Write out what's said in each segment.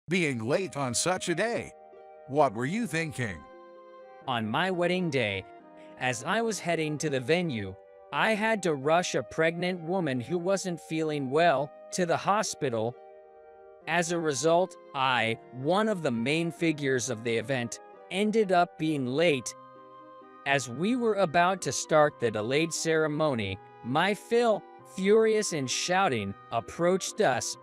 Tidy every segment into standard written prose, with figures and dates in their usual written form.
being late on such a day. What were you thinking? On my wedding day, as I was heading to the venue, I had to rush a pregnant woman who wasn't feeling well to the hospital. As a result, I, one of the main figures of the event, ended up being late. As we were about to start the delayed ceremony, my Phil, furious and shouting, approached us.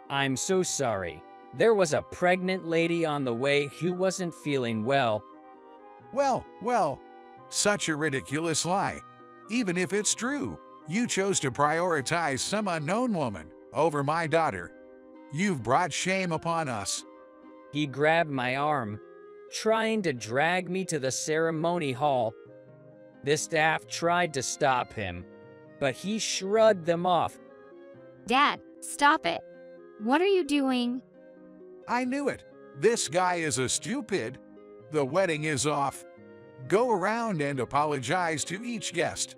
"I'm so sorry. There was a pregnant lady on the way who wasn't feeling well." Well, such a ridiculous lie. Even if it's true, you chose to prioritize some unknown woman over my daughter. You've brought shame upon us. He grabbed my arm, trying to drag me to the ceremony hall. The staff tried to stop him, but he shrugged them off. Dad, stop it. What are you doing? I knew it. This guy is a stupid. The wedding is off. Go around and apologize to each guest.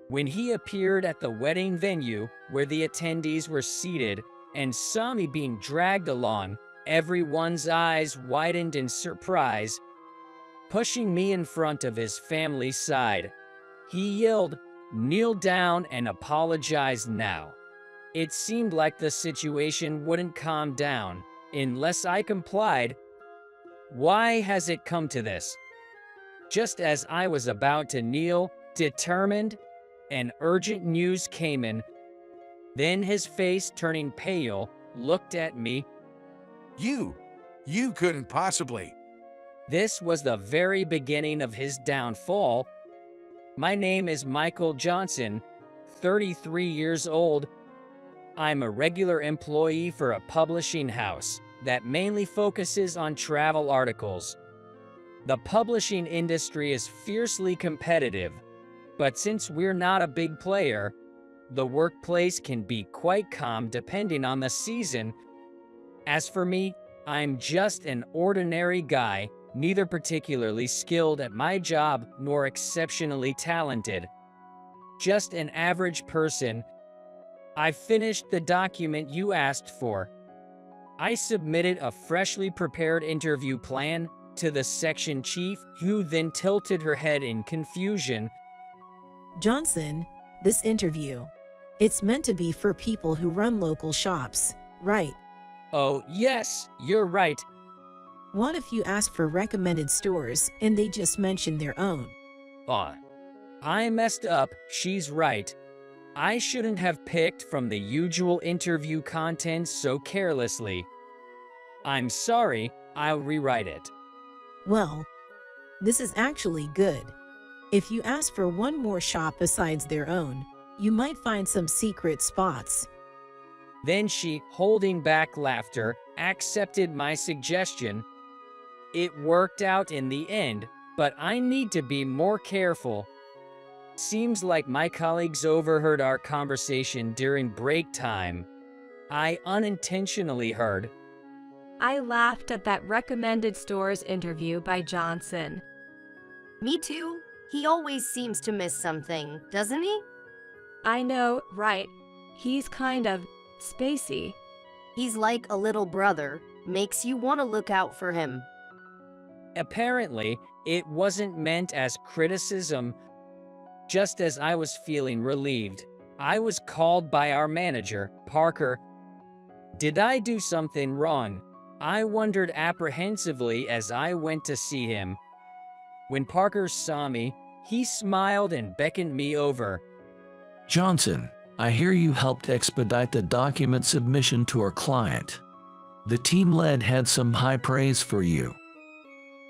When he appeared at the wedding venue where the attendees were seated and saw me being dragged along, everyone's eyes widened in surprise. Pushing me in front of his family's side, he yelled, "Kneel down and apologize now." It seemed like the situation wouldn't calm down unless I complied. Why has it come to this? Just as I was about to kneel, determined, and urgent news came in. Then his face turning pale, looked at me. You couldn't possibly. This was the very beginning of his downfall. My name is Michael Johnson, 33 years old. I'm a regular employee for a publishing house that mainly focuses on travel articles. The publishing industry is fiercely competitive, but since we're not a big player, the workplace can be quite calm depending on the season. As for me, I'm just an ordinary guy, neither particularly skilled at my job nor exceptionally talented. Just an average person. I finished the document you asked for. I submitted a freshly prepared interview plan to the section chief, who then tilted her head in confusion. Johnson, this interview. It's meant to be for people who run local shops, right? Oh, yes, you're right. What if you ask for recommended stores and they just mention their own? I messed up, she's right. I shouldn't have picked from the usual interview content so carelessly. I'm sorry, I'll rewrite it. Well, this is actually good. If you ask for one more shop besides their own, you might find some secret spots. Then she, holding back laughter, accepted my suggestion. It worked out in the end, but I need to be more careful. Seems like my colleagues overheard our conversation during break time. I unintentionally heard. I laughed at that recommended stores interview by Johnson. Me too. He always seems to miss something, doesn't he? I know, right? He's kind of spacey. He's like a little brother, makes you want to look out for him. Apparently, it wasn't meant as criticism. Just as I was feeling relieved, I was called by our manager, Parker. Did I do something wrong? I wondered apprehensively as I went to see him. When Parker saw me, he smiled and beckoned me over. Johnson, I hear you helped expedite the document submission to our client. The team lead had some high praise for you.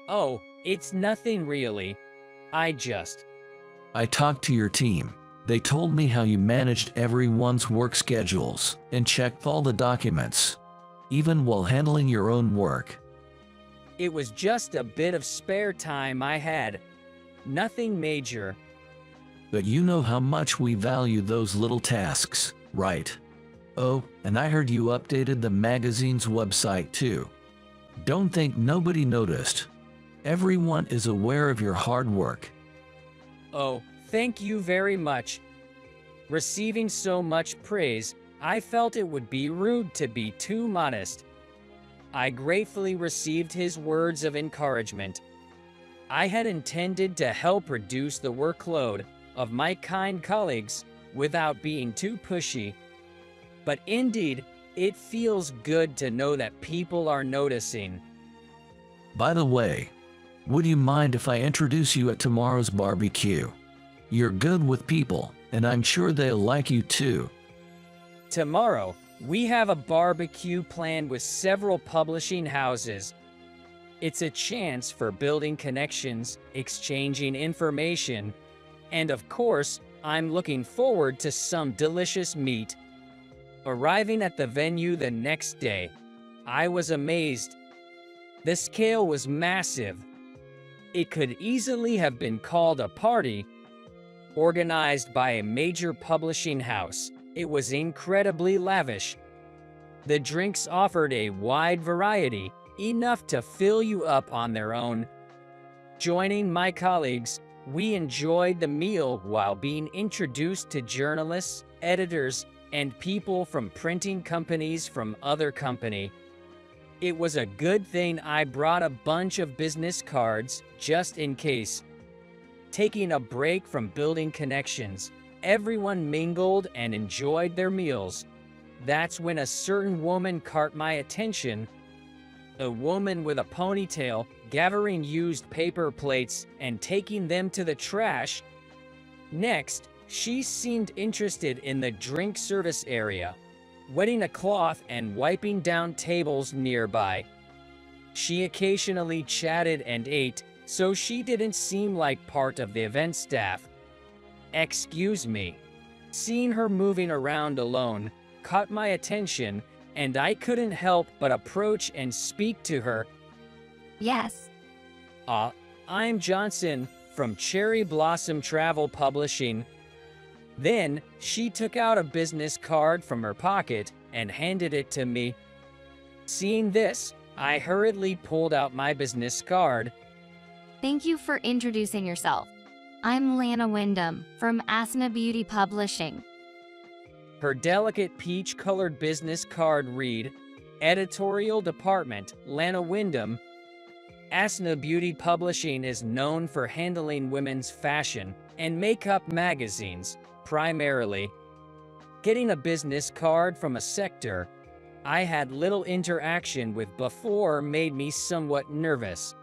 Oh, it's nothing really. I talked to your team. They told me how you managed everyone's work schedules and checked all the documents, even while handling your own work. It was just a bit of spare time I had. Nothing major. But you know how much we value those little tasks, right? Oh, and I heard you updated the magazine's website too. Don't think nobody noticed. Everyone is aware of your hard work. Oh, thank you very much. Receiving so much praise, I felt it would be rude to be too modest. I gratefully received his words of encouragement. I had intended to help reduce the workload of my kind colleagues without being too pushy. But indeed, it feels good to know that people are noticing. By the way, would you mind if I introduce you at tomorrow's barbecue? You're good with people, and I'm sure they'll like you too. Tomorrow, we have a barbecue planned with several publishing houses. It's a chance for building connections, exchanging information, and of course, I'm looking forward to some delicious meat. Arriving at the venue the next day, I was amazed. The scale was massive. It could easily have been called a party, organized by a major publishing house. It was incredibly lavish. The drinks offered a wide variety, enough to fill you up on their own. Joining my colleagues, we enjoyed the meal while being introduced to journalists, editors, and people from printing companies from other company. It was a good thing I brought a bunch of business cards just in case. Taking a break from building connections, everyone mingled and enjoyed their meals. That's when a certain woman caught my attention. A woman with a ponytail gathering used paper plates and taking them to the trash. Next, she seemed interested in the drink service area, wetting a cloth and wiping down tables nearby. She occasionally chatted and ate, so she didn't seem like part of the event staff. Excuse me. Seeing her moving around alone caught my attention, and I couldn't help but approach and speak to her. Yes. I'm Johnson from Cherry Blossom Travel Publishing. Then she took out a business card from her pocket and handed it to me. Seeing this, I hurriedly pulled out my business card. Thank you for introducing yourself. I'm Lana Wyndham from Asna Beauty Publishing. Her delicate peach-colored business card read, Editorial Department, Lana Wyndham. Asna Beauty Publishing is known for handling women's fashion and makeup magazines, primarily. Getting a business card from a sector I had little interaction with before made me somewhat nervous.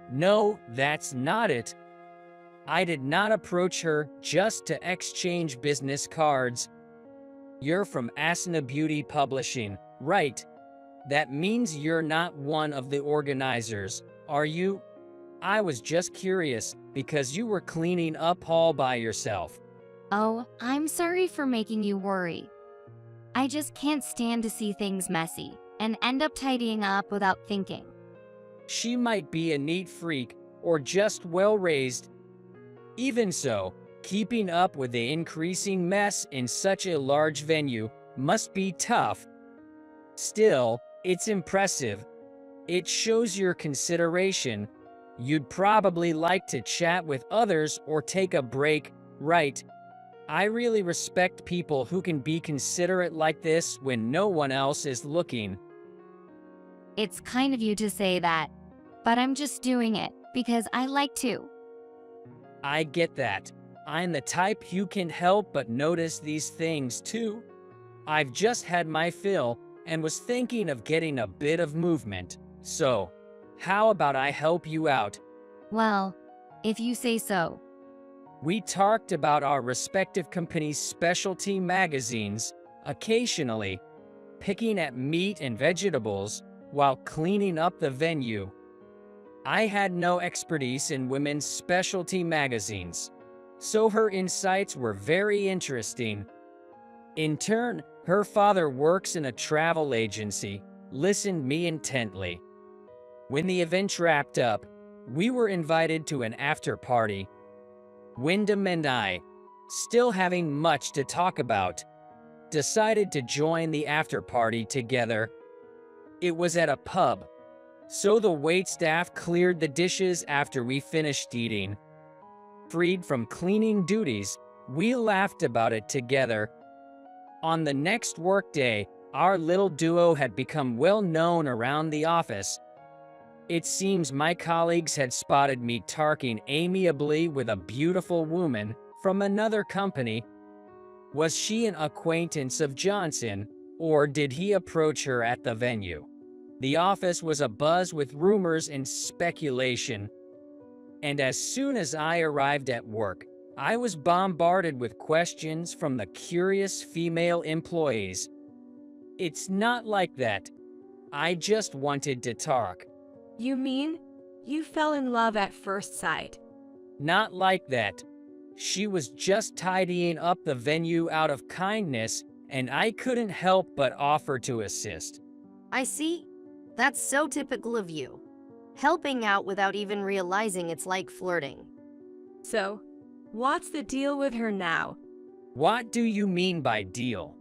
No, that's not it. I did not approach her just to exchange business cards. You're from Asna Beauty Publishing, right? That means you're not one of the organizers, are you? I was just curious because you were cleaning up all by yourself. Oh, I'm sorry for making you worry. I just can't stand to see things messy and end up tidying up without thinking. She might be a neat freak or just well-raised. Even so, keeping up with the increasing mess in such a large venue must be tough. Still, it's impressive. It shows your consideration. You'd probably like to chat with others or take a break, right? I really respect people who can be considerate like this when no one else is looking. It's kind of you to say that, but I'm just doing it because I like to. I get that. I'm the type you can help but notice these things too. I've just had my fill and was thinking of getting a bit of movement. So, how about I help you out? Well, if you say so. We talked about our respective companies' specialty magazines, occasionally picking at meat and vegetables while cleaning up the venue. I had no expertise in women's specialty magazines, so her insights were very interesting. In turn, her father works in a travel agency, listened me intently. When the event wrapped up, we were invited to an after-party. Wyndham and I, still having much to talk about, decided to join the after-party together. It was at a pub, so the waitstaff cleared the dishes after we finished eating. Freed from cleaning duties, we laughed about it together. On the next workday, Our little duo had become well known around the office. It seems my colleagues had spotted me talking amiably with a beautiful woman from another company. Was she an acquaintance of Johnson, or did he approach her at the venue? The office was abuzz with rumors and speculation, and as soon as I arrived at work, I was bombarded with questions from the curious female employees. It's not like that. I just wanted to talk. You mean you fell in love at first sight? Not like that. She was just tidying up the venue out of kindness, and I couldn't help but offer to assist. I see. That's so typical of you. Helping out without even realizing it's like flirting. So, what's the deal with her now? What do you mean by deal?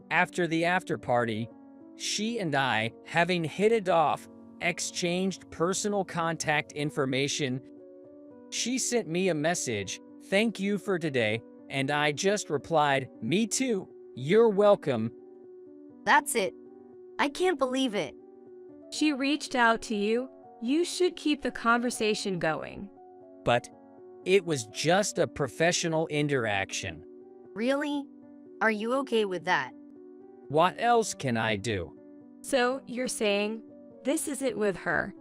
After the after party, she and I, having hit it off, exchanged personal contact information. She sent me a message, "Thank you for today," and I just replied, "Me too, you're welcome." That's it. I can't believe it. She reached out to you? You should keep the conversation going. But it was just a professional interaction. Really? Are you okay with that? What else can I do? So, you're saying this is it with her?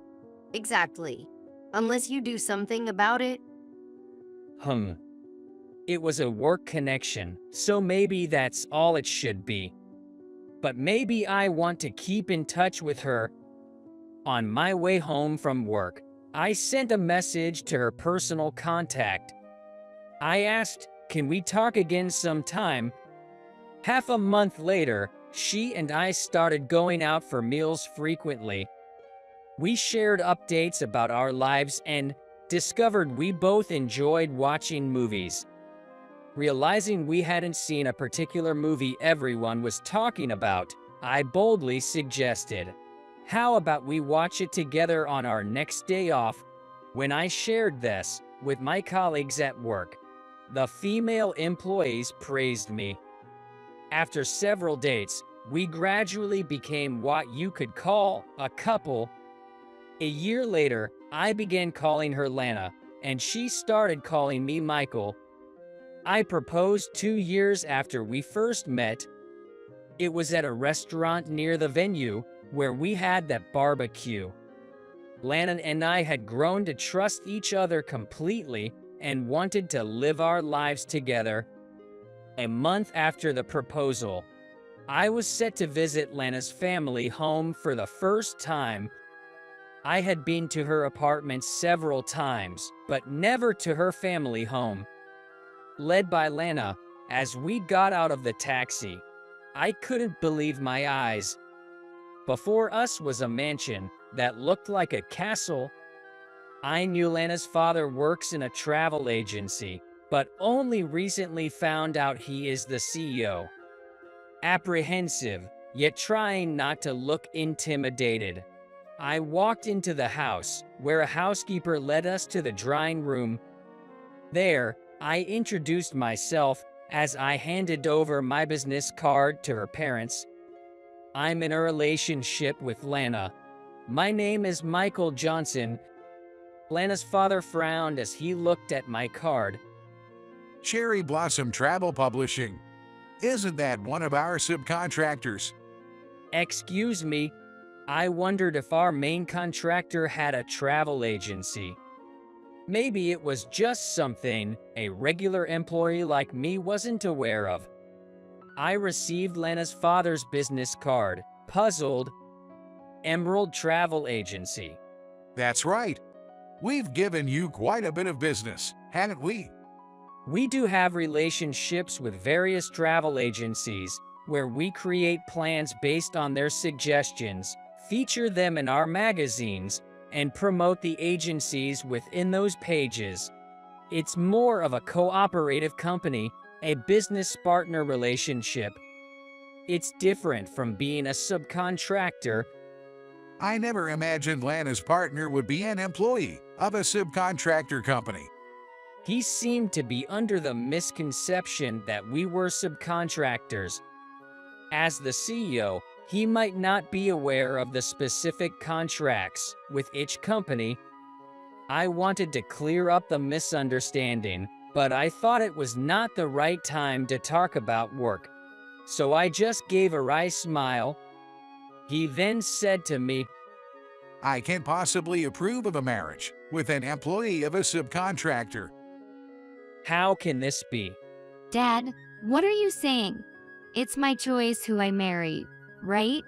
Exactly. Unless you do something about it. It was a work connection, so maybe that's all it should be. But maybe I want to keep in touch with her. On my way home from work, I sent a message to her personal contact. I asked, "Can we talk again sometime?" Half a month later, she and I started going out for meals frequently. We shared updates about our lives and discovered we both enjoyed watching movies. Realizing we hadn't seen a particular movie everyone was talking about, I boldly suggested, "How about we watch it together on our next day off?" When I shared this with my colleagues at work, the female employees praised me. After several dates, we gradually became what you could call a couple. A year later, I began calling her Lana, and she started calling me Michael. I proposed 2 years after we first met. It was at a restaurant near the venue where we had that barbecue. Lana and I had grown to trust each other completely and wanted to live our lives together. A month after the proposal, I was set to visit Lana's family home for the first time. I had been to her apartment several times, but never to her family home. Led by Lana, as we got out of the taxi, I couldn't believe my eyes. Before us was a mansion that looked like a castle. I knew Lana's father works in a travel agency, but only recently found out he is the CEO. Apprehensive, yet trying not to look intimidated, I walked into the house, where a housekeeper led us to the drawing room. There, I introduced myself as I handed over my business card to her parents. "I'm in a relationship with Lana. My name is Michael Johnson." Lana's father frowned as he looked at my card. Cherry Blossom Travel Publishing. Isn't that one of our subcontractors? Excuse me, I wondered if our main contractor had a travel agency. Maybe it was just something a regular employee like me wasn't aware of. I received Lana's father's business card, puzzled. Emerald Travel Agency. That's right. We've given you quite a bit of business, haven't we? We do have relationships with various travel agencies where we create plans based on their suggestions, feature them in our magazines, and promote the agencies within those pages. It's more of a cooperative company, a business partner relationship. It's different from being a subcontractor. I never imagined Lana's partner would be an employee of a subcontractor company. He seemed to be under the misconception that we were subcontractors. As the CEO, He might not be aware of the specific contracts with each company. I wanted to clear up the misunderstanding, but I thought it was not the right time to talk about work. So I just gave a wry smile. He then said to me, I can't possibly approve of a marriage with an employee of a subcontractor. "How can this be?" Dad, what are you saying? It's my choice who I marry, right?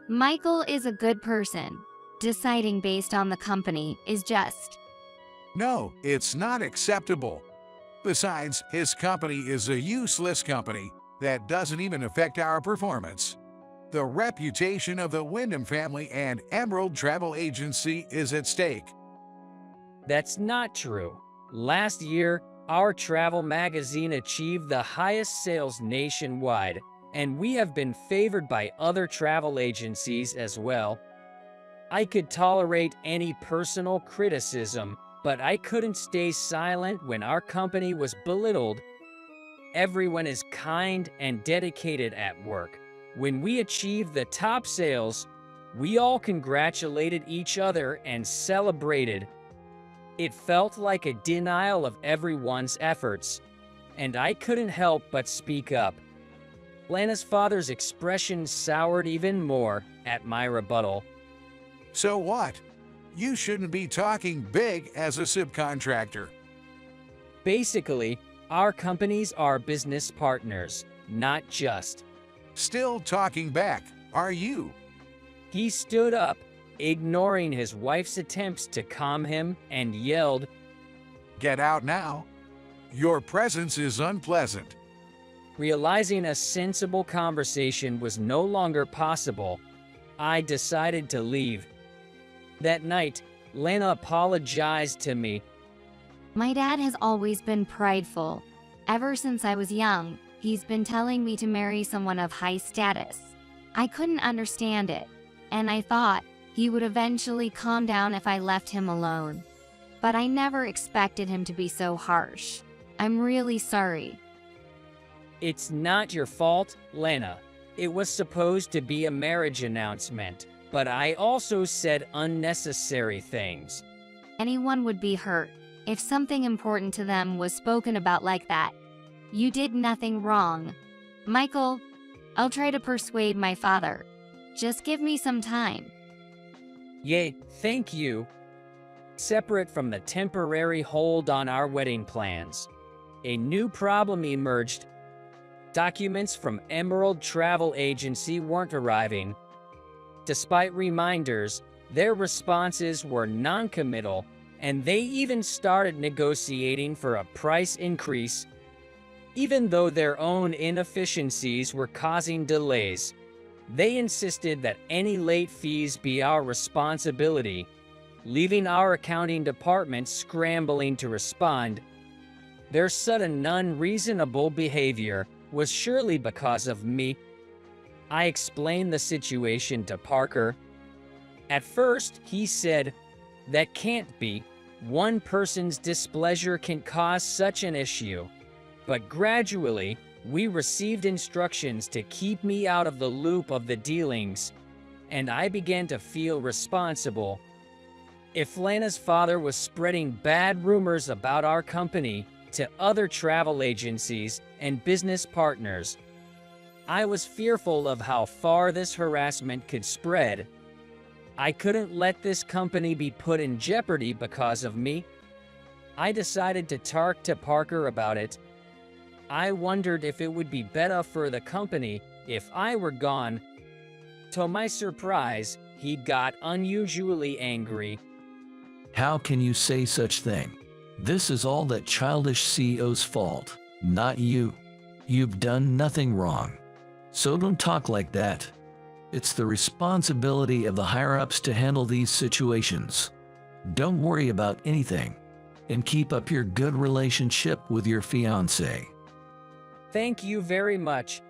Michael is a good person. Deciding based on the company is just. No, it's not acceptable. Besides, his company is a useless company that doesn't even affect our performance. The reputation of the Wyndham family and Emerald Travel Agency is at stake. That's not true. Last year, our travel magazine achieved the highest sales nationwide, and we have been favored by other travel agencies as well. I could tolerate any personal criticism, but I couldn't stay silent when our company was belittled. Everyone is kind and dedicated at work. When we achieved the top sales, we all congratulated each other and celebrated. It felt like a denial of everyone's efforts, and I couldn't help but speak up. Lana's father's expression soured even more at my rebuttal. So what? You shouldn't be talking big as a subcontractor. Basically, our companies are business partners, not just. Still talking back, are you? He stood up, ignoring his wife's attempts to calm him, and yelled, Get out now. Your presence is unpleasant. Realizing a sensible conversation was no longer possible, I decided to leave. That night, Lana apologized to me. My dad has always been prideful. Ever since I was young, he's been telling me to marry someone of high status. I couldn't understand it, and I thought he would eventually calm down if I left him alone. But I never expected him to be so harsh. I'm really sorry. It's not your fault, Lana. It was supposed to be a marriage announcement, but I also said unnecessary things. Anyone would be hurt if something important to them was spoken about like that. You did nothing wrong. Michael, I'll try to persuade my father. Just give me some time. Yay, thank you. Separate from the temporary hold on our wedding plans, a new problem emerged. Documents from Emerald Travel Agency weren't arriving. Despite reminders, their responses were non-committal, and they even started negotiating for a price increase. Even though their own inefficiencies were causing delays, they insisted that any late fees be our responsibility, leaving our accounting department scrambling to respond. Their sudden unreasonable behavior was surely because of me. I explained the situation to Parker. At first, he said, "That can't be. One person's displeasure can cause such an issue." But gradually, we received instructions to keep me out of the loop of the dealings, and I began to feel responsible. If Lana's father was spreading bad rumors about our company to other travel agencies and business partners, I was fearful of how far this harassment could spread. I couldn't let this company be put in jeopardy because of me. I decided to talk to Parker about it. I wondered if it would be better for the company if I were gone. To my surprise, he got unusually angry. How can you say such thing? This is all that childish CEO's fault, not you. You've done nothing wrong. So don't talk like that. It's the responsibility of the higher-ups to handle these situations. Don't worry about anything, and keep up your good relationship with your fiancé. Thank you very much.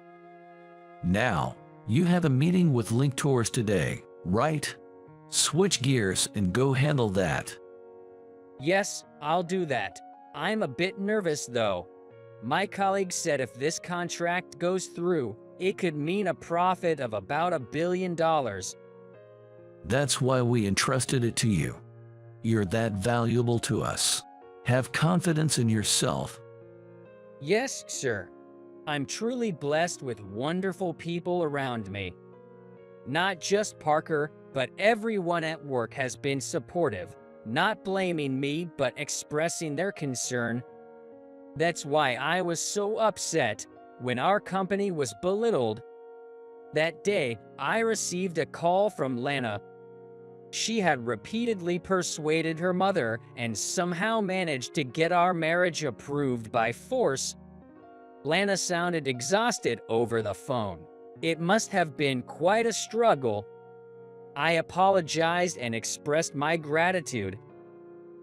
Now, you have a meeting with Link Tours today, right? Switch gears and go handle that. Yes, I'll do that. I'm a bit nervous though. My colleague said if this contract goes through, It could mean a profit of about $1 billion. That's why we entrusted it to you. You're that valuable to us. Have confidence in yourself. Yes, sir. I'm truly blessed with wonderful people around me. Not just Parker, but everyone at work has been supportive, not blaming me but expressing their concern. That's why I was so upset when our company was belittled. That day, I received a call from Lana. She had repeatedly persuaded her mother and somehow managed to get our marriage approved by force. Lana sounded exhausted over the phone. It must have been quite a struggle. I apologized and expressed my gratitude.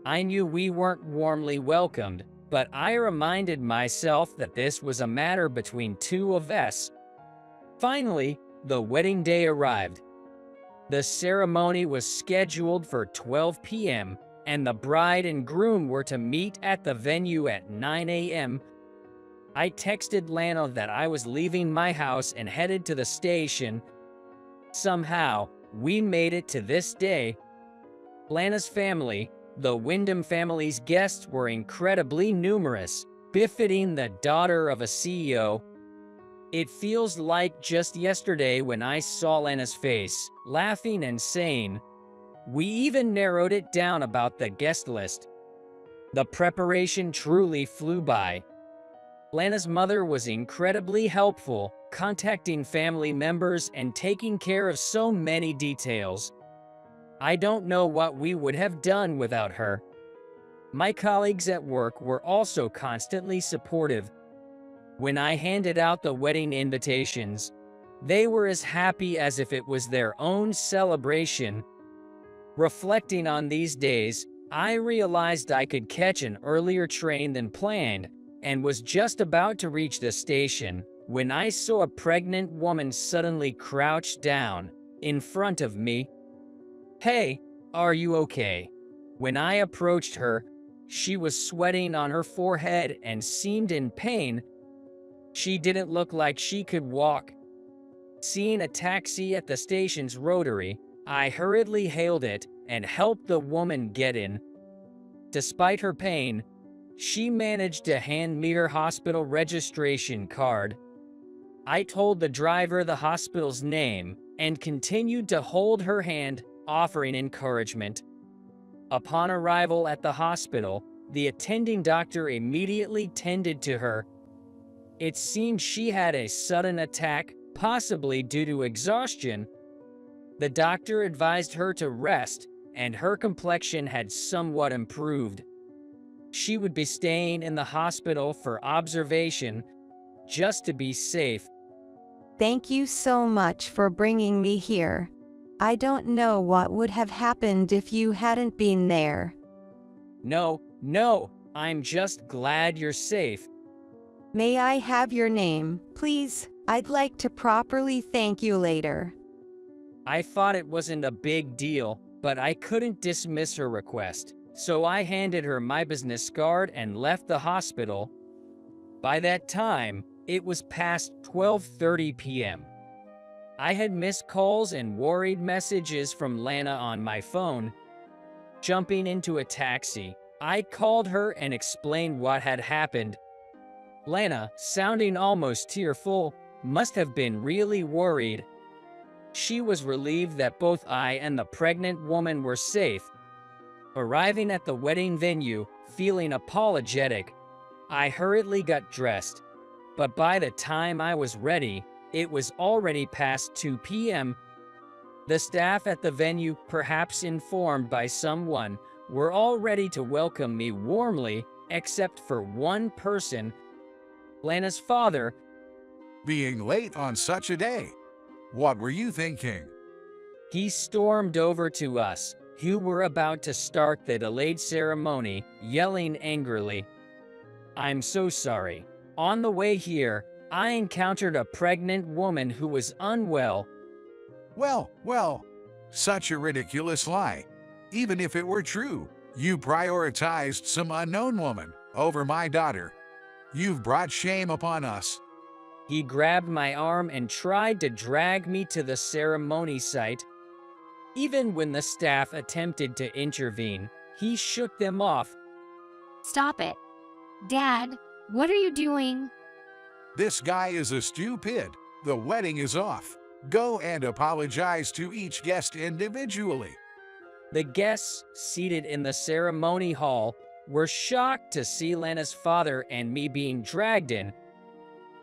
I knew we weren't warmly welcomed, but I reminded myself that this was a matter between two of us. Finally, the wedding day arrived. The ceremony was scheduled for 12 p.m., and the bride and groom were to meet at the venue at 9 a.m. I texted Lana that I was leaving my house and headed to the station. Somehow, we made it to this day. Lana's family, the Wyndham family's guests, were incredibly numerous, befitting the daughter of a CEO. It feels like just yesterday when I saw Lana's face, laughing and saying, "We even narrowed it down about the guest list." The preparation truly flew by. Lana's mother was incredibly helpful, contacting family members and taking care of so many details. I don't know what we would have done without her. My colleagues at work were also constantly supportive. When I handed out the wedding invitations, they were as happy as if it was their own celebration. Reflecting on these days, I realized I could catch an earlier train than planned, and was just about to reach the station when I saw a pregnant woman suddenly crouch down in front of me. "Hey, are you okay?" When I approached her, she was sweating on her forehead and seemed in pain. She didn't look like she could walk. Seeing a taxi at the station's rotary, I hurriedly hailed it and helped the woman get in. Despite her pain, she managed to hand me her hospital registration card. I told the driver the hospital's name and continued to hold her hand, offering encouragement. Upon arrival at the hospital, the attending doctor immediately tended to her. It seemed she had a sudden attack, possibly due to exhaustion. The doctor advised her to rest, and her complexion had somewhat improved. She would be staying in the hospital for observation, just to be safe. Thank you so much for bringing me here. I don't know what would have happened if you hadn't been there. No, I'm just glad you're safe. May I have your name, please? I'd like to properly thank you later. I thought it wasn't a big deal, but I couldn't dismiss her request, so I handed her my business card and left the hospital. By that time, it was past 12:30 p.m. I had missed calls and worried messages from Lana on my phone. Jumping into a taxi, I called her and explained what had happened. Lana, sounding almost tearful, must have been really worried. She was relieved that both I and the pregnant woman were safe. Arriving at the wedding venue, feeling apologetic, I hurriedly got dressed. But by the time I was ready, it was already past 2 p.m. The staff at the venue, perhaps informed by someone, were all ready to welcome me warmly, except for one person, Lana's father. Being late on such a day. What were you thinking? He stormed over to us, who were about to start the delayed ceremony, yelling angrily, "I'm so sorry. On the way here, I encountered a pregnant woman who was unwell." Well, such a ridiculous lie. Even if it were true, you prioritized some unknown woman over my daughter. You've brought shame upon us. He grabbed my arm and tried to drag me to the ceremony site. Even when the staff attempted to intervene, he shook them off. Stop it. Dad, what are you doing? This guy is a stupid. The wedding is off. Go and apologize to each guest individually. The guests seated in the ceremony hall were shocked to see Lana's father and me being dragged in,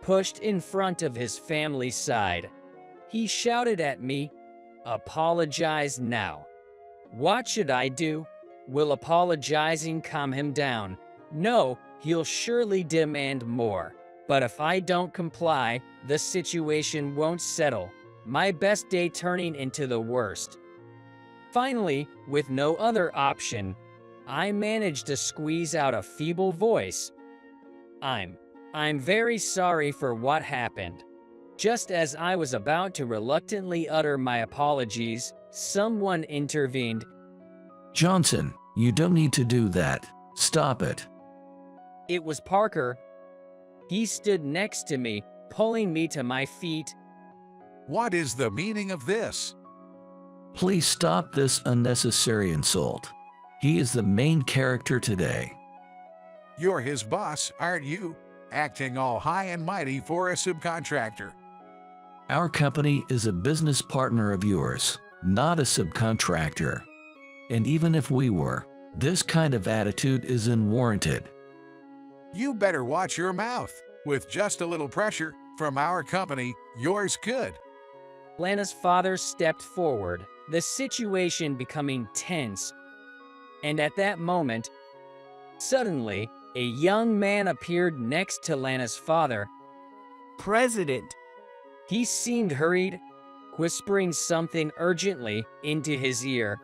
pushed in front of his family's side. He shouted at me, "Apologize now." What should I do? Will apologizing calm him down? No, he'll surely demand more. But if I don't comply, the situation won't settle. My best day turning into the worst. Finally, with no other option, I managed to squeeze out a feeble voice. I'm very sorry for what happened. Just as I was about to reluctantly utter my apologies, someone intervened. Johnson, you don't need to do that. Stop it. It was Parker. He stood next to me, pulling me to my feet. What is the meaning of this? Please stop this unnecessary insult. He is the main character today. You're his boss, aren't you? Acting all high and mighty for a subcontractor. Our company is a business partner of yours, not a subcontractor. And even if we were, this kind of attitude is unwarranted. You better watch your mouth. With just a little pressure from our company, yours could. Lana's father stepped forward, the situation becoming tense. And at that moment, suddenly, a young man appeared next to Lana's father. President. He seemed hurried, whispering something urgently into his ear.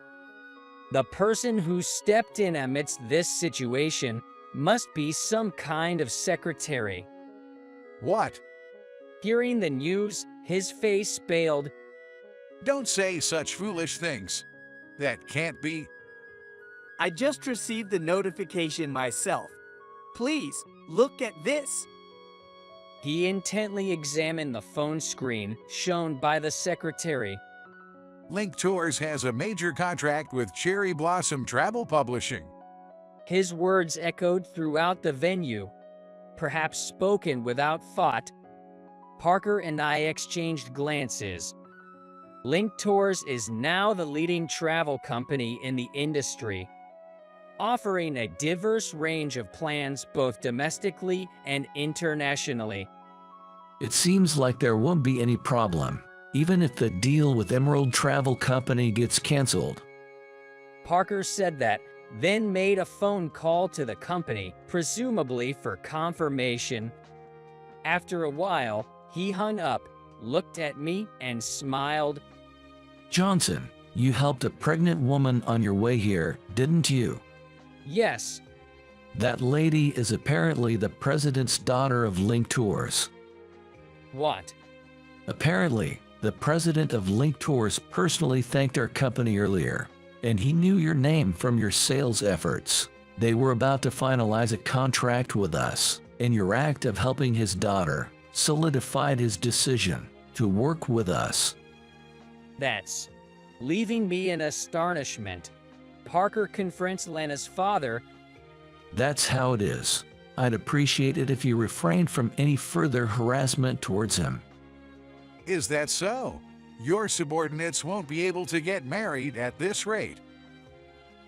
The person who stepped in amidst this situation must be some kind of secretary. What? Hearing the news, his face paled. Don't say such foolish things. That can't be. I just received the notification myself. Please, look at this. He intently examined the phone screen shown by the secretary. Link Tours has a major contract with Cherry Blossom Travel Publishing. His words echoed throughout the venue, perhaps spoken without thought. Parker and I exchanged glances. Link Tours is now the leading travel company in the industry, offering a diverse range of plans both domestically and internationally. It seems like there won't be any problem, even if the deal with Emerald Travel Company gets canceled. Parker said that, then made a phone call to the company, presumably for confirmation. After a while, he hung up, looked at me, and smiled. Johnson, you helped a pregnant woman on your way here, didn't you? Yes. That lady is apparently the president's daughter of Link Tours. What? Apparently, the president of Link Tours personally thanked our company earlier, and he knew your name from your sales efforts. They were about to finalize a contract with us, and your act of helping his daughter solidified his decision to work with us. That's leaving me in astonishment. Parker confronts Lana's father. That's how it is. I'd appreciate it if you refrained from any further harassment towards him. Is that so? Your subordinates won't be able to get married at this rate.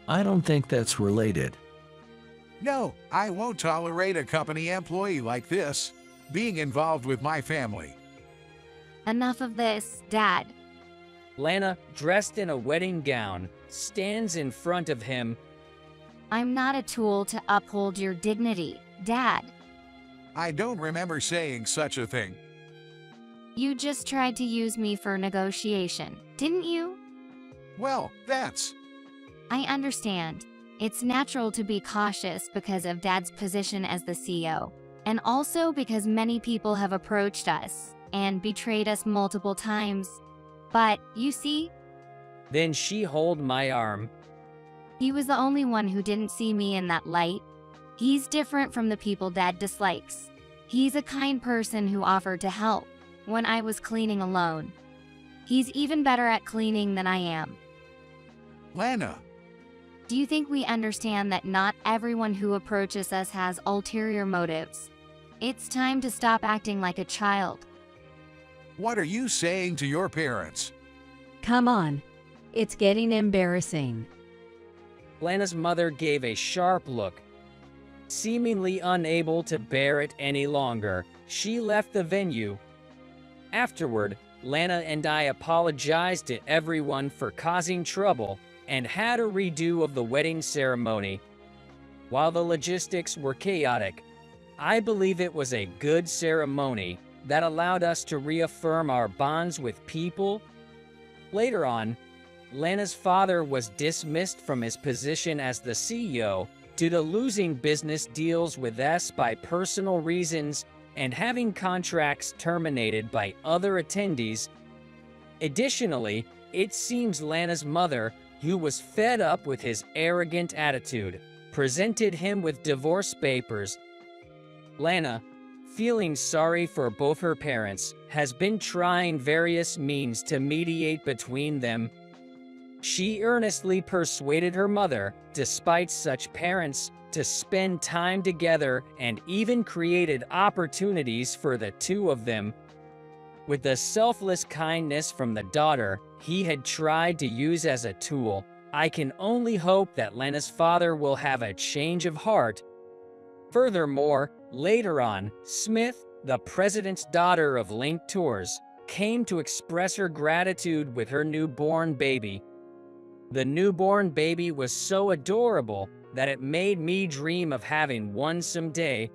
I don't think that's related. No, I won't tolerate a company employee like this being involved with my family. Enough of this, Dad. Lana, dressed in a wedding gown, stands in front of him. I'm not a tool to uphold your dignity, Dad. I don't remember saying such a thing. You just tried to use me for negotiation, didn't you? Well, that's... I understand. It's natural to be cautious because of Dad's position as the CEO, and also because many people have approached us and betrayed us multiple times. But, you see, Then she held my arm. he was the only one who didn't see me in that light. He's different from the people Dad dislikes. He's a kind person who offered to help when I was cleaning alone. He's even better at cleaning than I am. Lana, Do you think we understand that not everyone who approaches us has ulterior motives? It's time to stop acting like a child. what are you saying to your parents? Come on. It's getting embarrassing. Lana's mother gave a sharp look. Seemingly unable to bear it any longer, she left the venue. Afterward, Lana and I apologized to everyone for causing trouble and had a redo of the wedding ceremony. While the logistics were chaotic, I believe it was a good ceremony that allowed us to reaffirm our bonds with people. Later on, Lana's father was dismissed from his position as the CEO due to losing business deals with us by personal reasons and having contracts terminated by other attendees. Additionally, it seems Lana's mother, who was fed up with his arrogant attitude, presented him with divorce papers. Lana, feeling sorry for both her parents, has been trying various means to mediate between them. She earnestly persuaded her mother, despite such parents, to spend time together and even created opportunities for the two of them. With the selfless kindness from the daughter he had tried to use as a tool, I can only hope that Lana's father will have a change of heart. Furthermore, later on, Smith, the president's daughter of Link Tours, came to express her gratitude with her newborn baby. The newborn baby was so adorable that it made me dream of having one someday.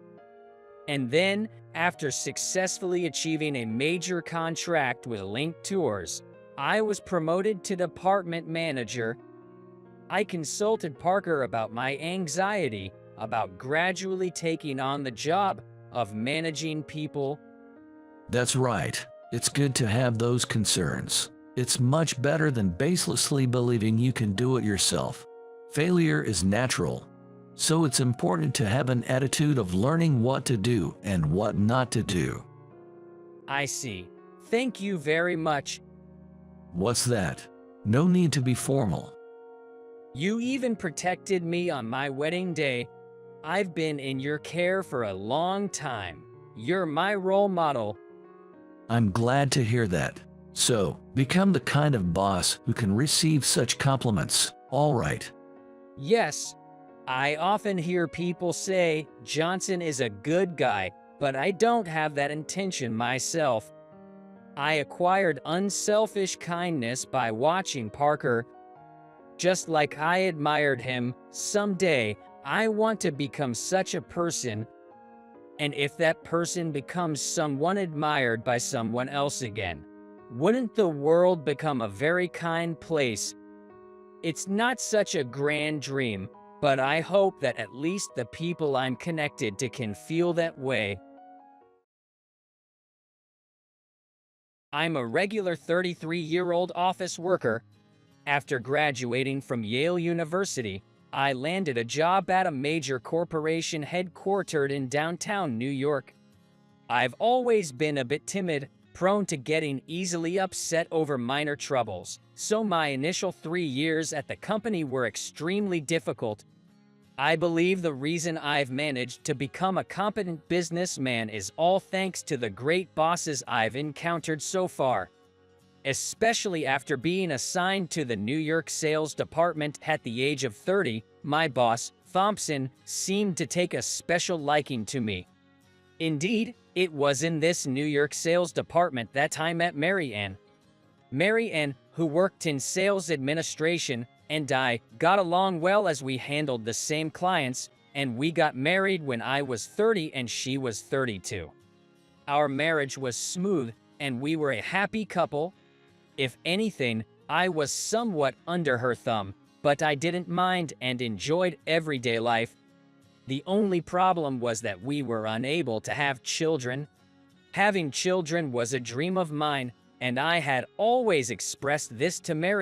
And then, after successfully achieving a major contract with Link Tours, I was promoted to department manager. I consulted Parker about my anxiety about gradually taking on the job of managing people. That's right. It's good to have those concerns. It's much better than baselessly believing you can do it yourself. Failure is natural, so it's important to have an attitude of learning what to do and what not to do. I see. Thank you very much. What's that? No need to be formal. You even protected me on my wedding day. I've been in your care for a long time. You're my role model. I'm glad to hear that. So, become the kind of boss who can receive such compliments, all right? Yes, I often hear people say Johnson is a good guy, but I don't have that intention myself. I acquired unselfish kindness by watching Parker. Just like I admired him, someday I want to become such a person. And if that person becomes someone admired by someone else again, wouldn't the world become a very kind place? It's not such a grand dream, but I hope that at least the people I'm connected to can feel that way. I'm a regular 33-year-old office worker. After graduating from Yale University, I landed a job at a major corporation headquartered in downtown New York. I've always been a bit timid, prone to getting easily upset over minor troubles, so my initial 3 years at the company were extremely difficult. I believe the reason I've managed to become a competent businessman is all thanks to the great bosses I've encountered so far. Especially after being assigned to the New York sales department at the age of 30, my boss, Thompson, seemed to take a special liking to me. Indeed, it was in this New York sales department that I met Mary Ann. Mary Ann, who worked in sales administration, and I got along well as we handled the same clients, and we got married when I was 30 and she was 32. Our marriage was smooth, and we were a happy couple. If anything, I was somewhat under her thumb, but I didn't mind and enjoyed everyday life. The only problem was that we were unable to have children. Having children was a dream of mine, and I had always expressed this to Mary